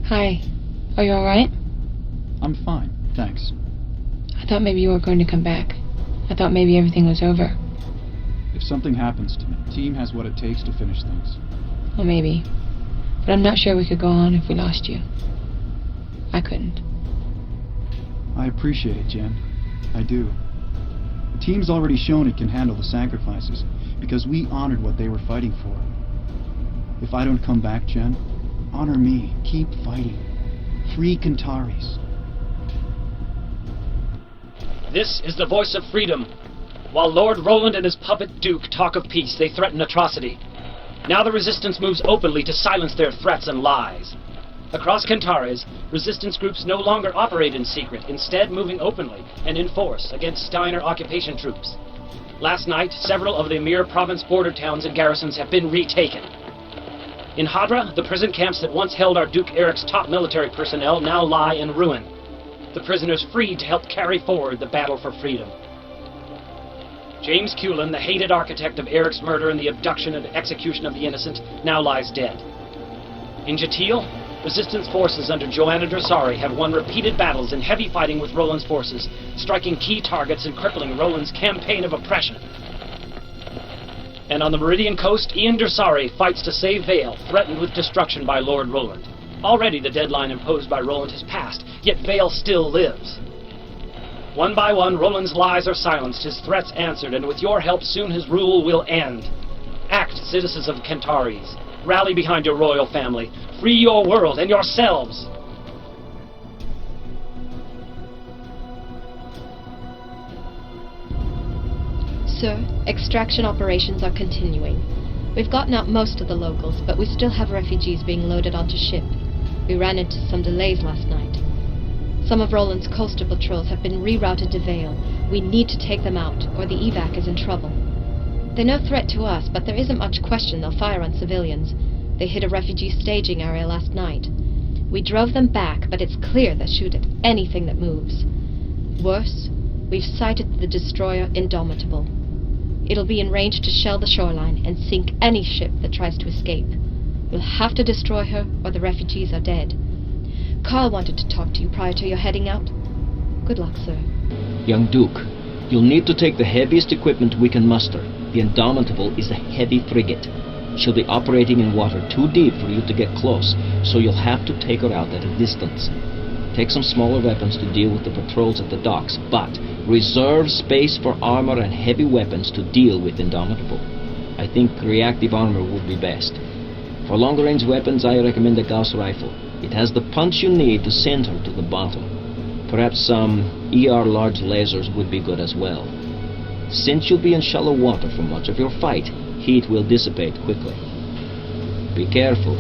Hi. Are you alright? I'm fine, thanks. I thought maybe you were going to come back. I thought maybe everything was over. If something happens to me, the team has what it takes to finish things. Well, maybe. But I'm not sure we could go on if we lost you. I couldn't. I appreciate it, Jen. I do. The team's already shown it can handle the sacrifices, because we honored what they were fighting for. If I don't come back, Jen, honor me. Keep fighting. Free Kentaris. This is the voice of freedom. While Lord Roland and his puppet Duke talk of peace, they threaten atrocity. Now the Resistance moves openly to silence their threats and lies. Across Kentaris, Resistance groups no longer operate in secret, instead moving openly and in force against Steiner occupation troops. Last night, several of the Amir province border towns and garrisons have been retaken. In Hadra, the prison camps that once held our Duke Eric's top military personnel now lie in ruin. The prisoners freed to help carry forward the battle for freedom. James Cullen, the hated architect of Eric's murder and the abduction and execution of the innocent, now lies dead. In Jatil, Resistance forces under Joanna Dressari have won repeated battles in heavy fighting with Roland's forces, striking key targets and crippling Roland's campaign of oppression. And on the Meridian coast, Ian Dressari fights to save Vale, threatened with destruction by Lord Roland. Already the deadline imposed by Roland has passed, yet Vale still lives. One by one, Roland's lies are silenced, his threats answered, and with your help soon his rule will end. Act, citizens of Kentaris. Rally behind your royal family. Free your world and yourselves. Sir, extraction operations are continuing. We've gotten out most of the locals, but we still have refugees being loaded onto ship. We ran into some delays last night. Some of Roland's coastal patrols have been rerouted to Vale. We need to take them out, or the evac is in trouble. They're no threat to us, but there isn't much question they'll fire on civilians. They hit a refugee staging area last night. We drove them back, but it's clear they'll shoot at anything that moves. Worse, we've sighted the destroyer Indomitable. It'll be in range to shell the shoreline and sink any ship that tries to escape. We'll have to destroy her, or the refugees are dead. Carl wanted to talk to you prior to your heading out. Good luck, sir. Young Duke, you'll need to take the heaviest equipment we can muster. The Indomitable is a heavy frigate. She'll be operating in water too deep for you to get close, so you'll have to take her out at a distance. Take some smaller weapons to deal with the patrols at the docks, but reserve space for armor and heavy weapons to deal with Indomitable. I think reactive armor would be best. For longer-range weapons, I recommend a Gauss rifle. It has the punch you need to send her to the bottom. Perhaps some ER large lasers would be good as well. Since you'll be in shallow water for much of your fight, heat will dissipate quickly. Be careful.